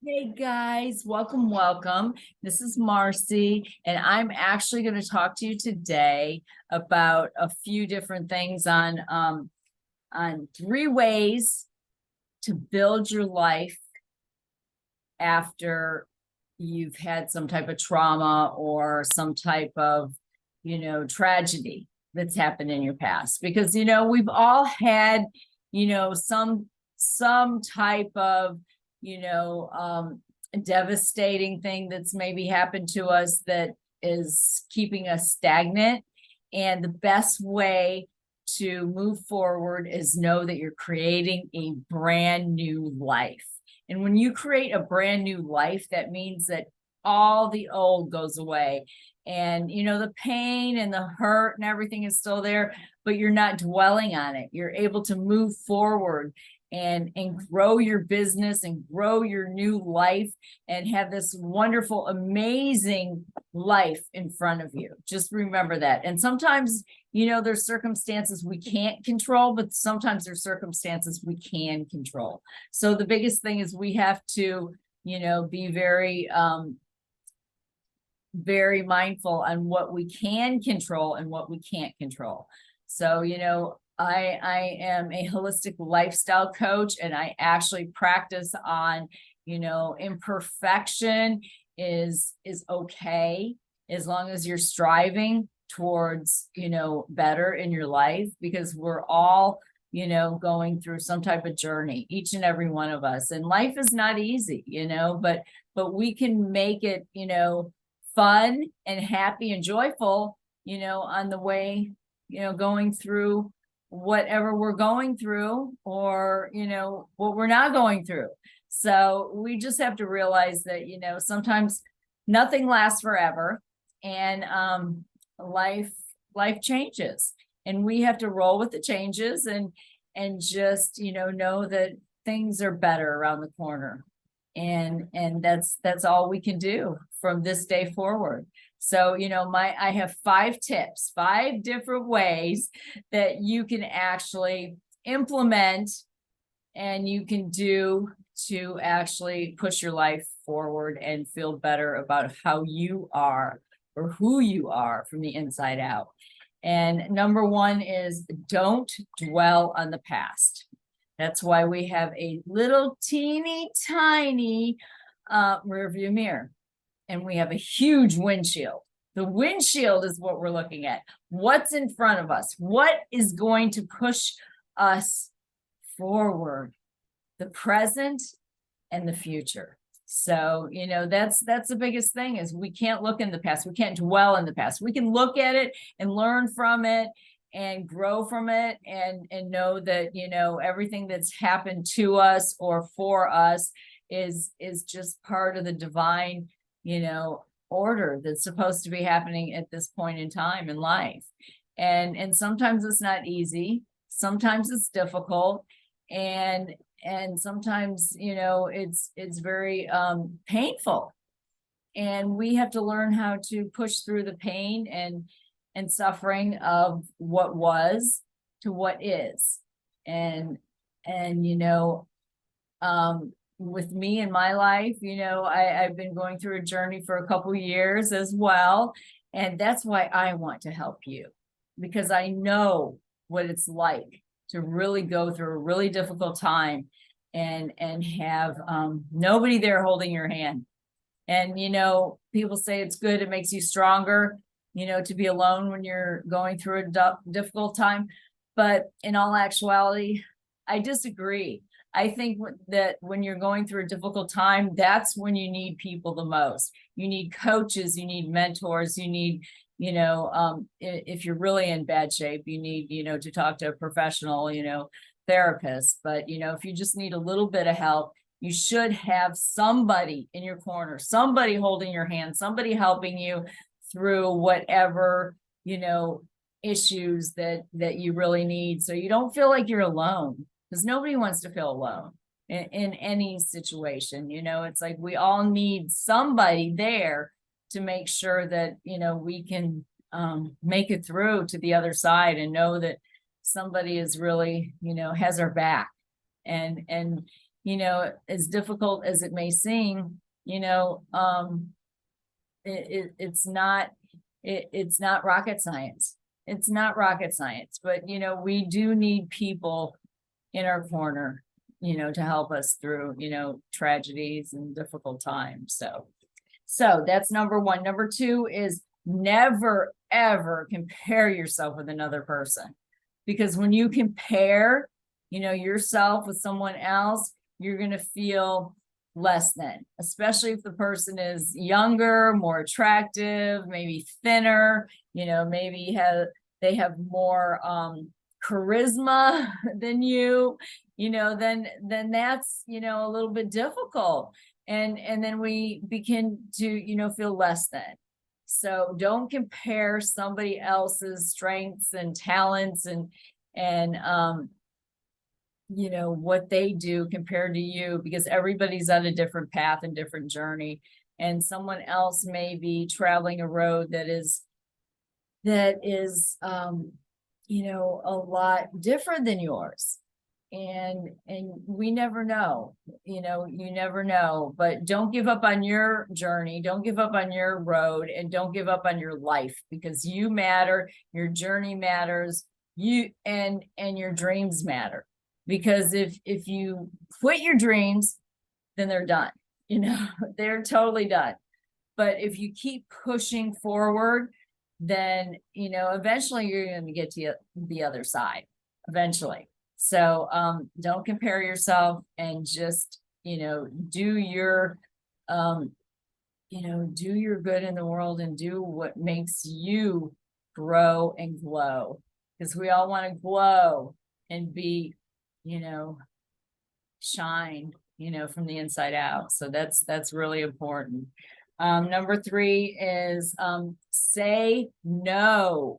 Hey guys, welcome, welcome. This is Marcy, and I'm actually going to talk to you today about a few different things on 3 ways to build your life after you've had some type of trauma or some type of, tragedy that's happened in your past. Because, we've all had, some type of, devastating thing that's maybe happened to us that is keeping us stagnant. And the best way to move forward is know that you're creating a brand new life. And when you create a brand new life, that means that all the old goes away. And, the pain and the hurt and everything is still there, but you're not dwelling on it. You're able to move forward and grow your business and grow your new life and have this wonderful, amazing life in front of you. Just remember that. And sometimes, there's circumstances we can't control, but sometimes there's circumstances we can control. So the biggest thing is we have to, be very mindful on what we can control and what we can't control. So, I am a holistic lifestyle coach, and I actually practice on, imperfection is okay as long as you're striving towards, better in your life, because we're all, going through some type of journey, each and every one of us. And life is not easy, but we can make it, fun and happy and joyful, on the way, going through whatever we're going through, or what we're not going through. So we just have to realize that sometimes nothing lasts forever, and life changes, and we have to roll with the changes and just know that things are better around the corner, and that's all we can do from this day forward. So, I have 5 tips, 5 different ways that you can actually implement and you can do to actually push your life forward and feel better about how you are or who you are from the inside out. And number 1 is don't dwell on the past. That's why we have a little teeny tiny rearview mirror. And we have a huge windshield. The windshield is what we're looking at. What's in front of us? What is going to push us forward? The present and the future. So, that's the biggest thing, is we can't look in the past. We can't dwell in the past. We can look at it and learn from it and grow from it, and know that, everything that's happened to us or for us is just part of the divine, order that's supposed to be happening at this point in time in life. And sometimes it's not easy. Sometimes it's difficult. And sometimes, it's very painful. And we have to learn how to push through the pain and suffering of what was to what is. And with me in my life, I've been going through a journey for a couple years as well. And that's why I want to help you, because I know what it's like to really go through a really difficult time and have nobody there holding your hand. And, people say it's good, it makes you stronger, to be alone when you're going through a difficult time. But in all actuality, I disagree. I think that when you're going through a difficult time, that's when you need people the most. You need coaches, you need mentors, you need, if you're really in bad shape, you need, to talk to a professional, therapist. But, if you just need a little bit of help, you should have somebody in your corner, somebody holding your hand, somebody helping you through whatever, issues that you really need. So you don't feel like you're alone. Because nobody wants to feel alone in any situation. It's like we all need somebody there to make sure that, we can make it through to the other side, and know that somebody is really, has our back. And you know, as difficult as it may seem, you know, it's not, it's not rocket science. It's not rocket science, but you know, we do need people in our corner, you know, to help us through, you know, tragedies and difficult times. So that's number one. Number two is never, ever compare yourself with another person. Because when you compare, you know, yourself with someone else, you're going to feel less than, especially if the person is younger, more attractive, maybe thinner, you know, maybe they have more charisma than you know, then that's, you know, a little bit difficult. And then we begin to, you know, feel less than. So don't compare somebody else's strengths and talents and you know, what they do compared to you, because everybody's on a different path and different journey. And someone else may be traveling a road that is, you know, a lot different than yours. And we never know, you know, you never know, but don't give up on your journey. Don't give up on your road, and don't give up on your life, because you matter, your journey matters, you and your dreams matter. Because if you quit your dreams, then they're done, you know, they're totally done. But if you keep pushing forward, then, you know, eventually you're going to get to the other side eventually. So don't compare yourself, and just, you know, do your, you know, do your good in the world, and do what makes you grow and glow, because we all want to glow and be, you know, shine, you know, from the inside out. So that's really important. Number three is say no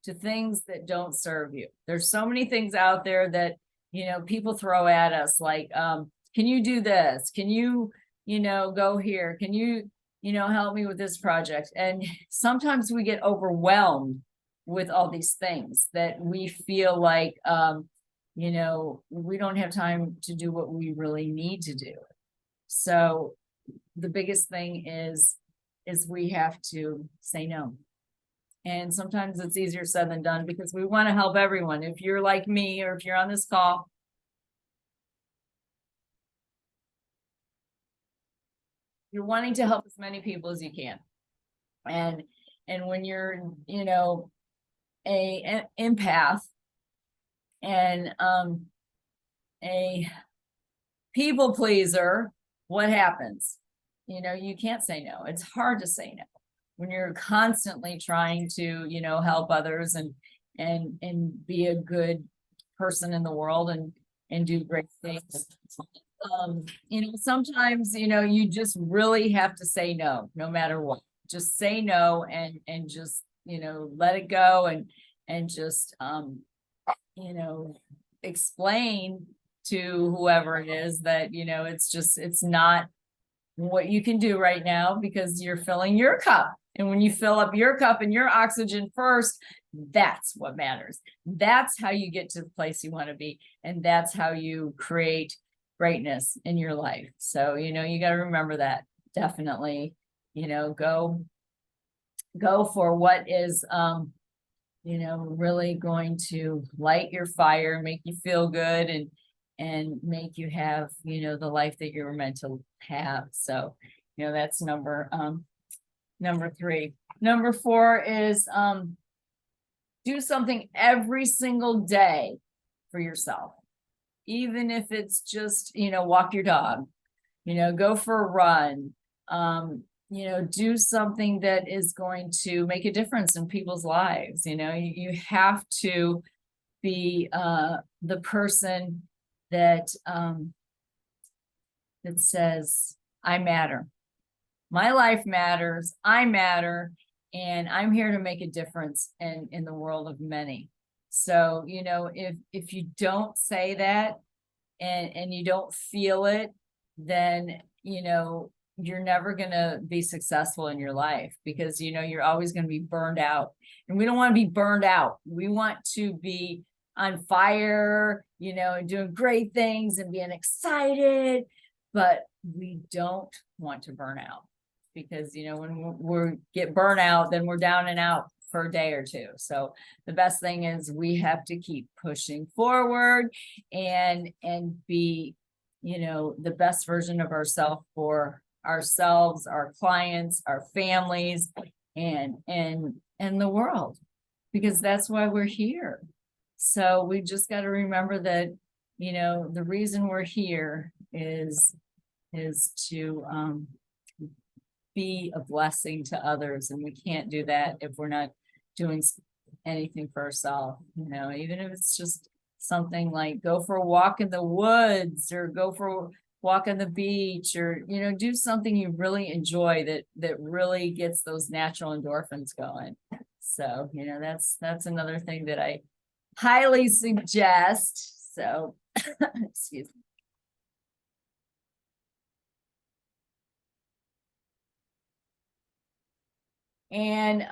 to things that don't serve you. There's so many things out there that, you know, people throw at us, like, can you do this? Can you, you know, go here? Can you, you know, help me with this project? And sometimes we get overwhelmed with all these things that we feel like, you know, we don't have time to do what we really need to do. So the biggest thing is we have to say no. And sometimes it's easier said than done, because we want to help everyone. If you're like me, or if you're on this call, you're wanting to help as many people as you can. And when you're, you know, an empath and a people pleaser, what happens? You know, you can't say no. It's hard to say no when you're constantly trying to, you know, help others and be a good person in the world and do great things. You know, sometimes, you know, you just really have to say no, no matter what. Just say no, and just, you know, let it go, and just you know, explain to whoever it is that, you know, it's not what you can do right now, because you're filling your cup. And when you fill up your cup and your oxygen first, that's what matters. That's how you get to the place you want to be. And that's how you create greatness in your life. So, you know, you got to remember that. Definitely, you know, go for what is, you know, really going to light your fire, make you feel good, and make you have, you know, the life that you were meant to have. So, you know, that's number three. Number four is do something every single day for yourself, even if it's just, you know, walk your dog, you know, go for a run, you know, do something that is going to make a difference in people's lives. You know, you have to be the person that that says, I matter. My life matters, I matter, and I'm here to make a difference in the world of many. So, you know, if you don't say that, and you don't feel it, then, you know, you're never going to be successful in your life, because, you know, you're always going to be burned out. And we don't want to be burned out. We want to be on fire, and doing great things and being excited, but we don't want to burn out, because, when we get burnout, then we're down and out for a day or two. So the best thing is we have to keep pushing forward and be, the best version of ourselves for ourselves, our clients, our families, and the world, because that's why we're here. So we just got to remember that, the reason we're here is to be a blessing to others. And we can't do that if we're not doing anything for ourselves, even if it's just something like go for a walk in the woods, or go for a walk on the beach, or, do something you really enjoy that really gets those natural endorphins going. So, that's another thing that I highly suggest. So, excuse me. And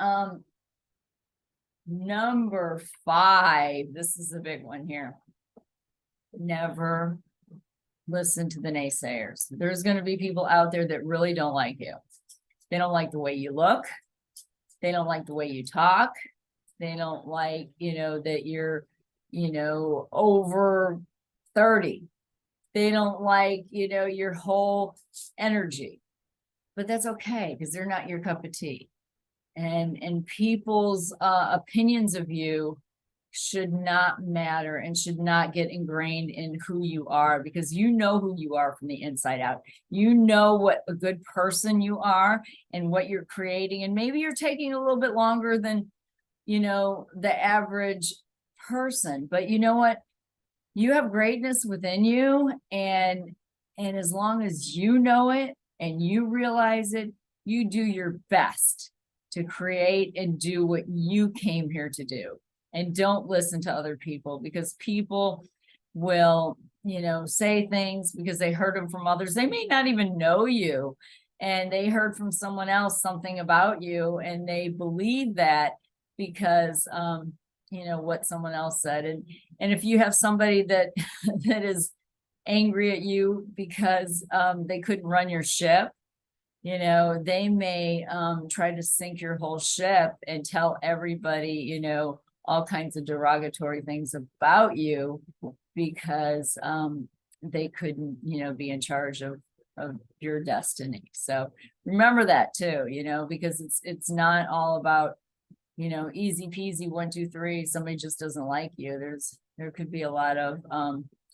number 5, this is a big one here. Never listen to the naysayers. There's going to be people out there that really don't like you. They don't like the way you look. They don't like the way you talk. They don't like, that you're, over 30. They don't like, your whole energy. But that's okay, because they're not your cup of tea. And people's opinions of you should not matter and should not get ingrained in who you are, because you know who you are from the inside out. You know what a good person you are and what you're creating. And maybe you're taking a little bit longer than, the average person, but you know what? You have greatness within you. And as long as you know it and you realize it, you do your best to create and do what you came here to do. And don't listen to other people, because people will, say things because they heard them from others. They may not even know you, and they heard from someone else something about you, and they believe that because, what someone else said. And if you have somebody that is angry at you because they couldn't run your ship, they may try to sink your whole ship and tell everybody, all kinds of derogatory things about you, because they couldn't, be in charge of your destiny. So remember that too, because it's not all about, easy peasy 1, 2, 3. Somebody just doesn't like you. There could be a lot of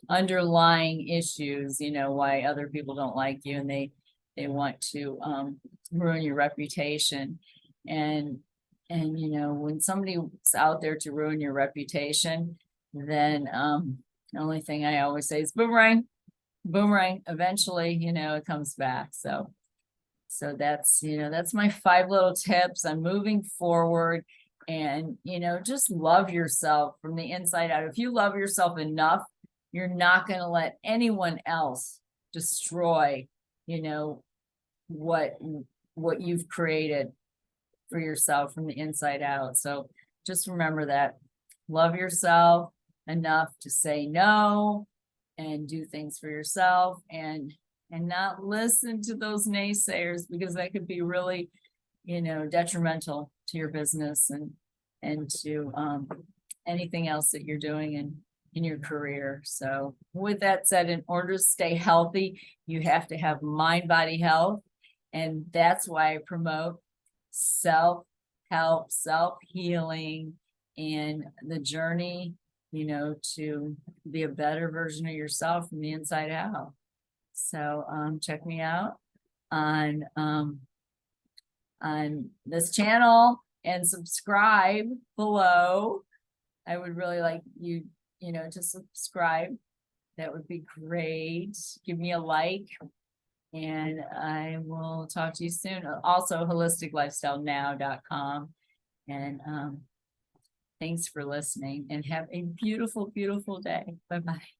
underlying issues, why other people don't like you, and they want to ruin your reputation. And when somebody's out there to ruin your reputation, then the only thing I always say is boomerang. Eventually, it comes back. So that's, that's my 5 little tips on moving forward. And, just love yourself from the inside out. If you love yourself enough, you're not going to let anyone else destroy, what you've created for yourself from the inside out. So just remember that. Love yourself enough to say no and do things for yourself, and not listen to those naysayers, because that could be really, detrimental to your business and to anything else that you're doing in your career. So with that said, in order to stay healthy, you have to have mind, body health. And that's why I promote self-help, self-healing, and the journey, to be a better version of yourself from the inside out. So check me out on this channel and subscribe below. I would really like you, to subscribe. That would be great. Give me a like. And I will talk to you soon. Also, holisticlifestylenow.com. And thanks for listening, and have a beautiful, beautiful day. Bye-bye.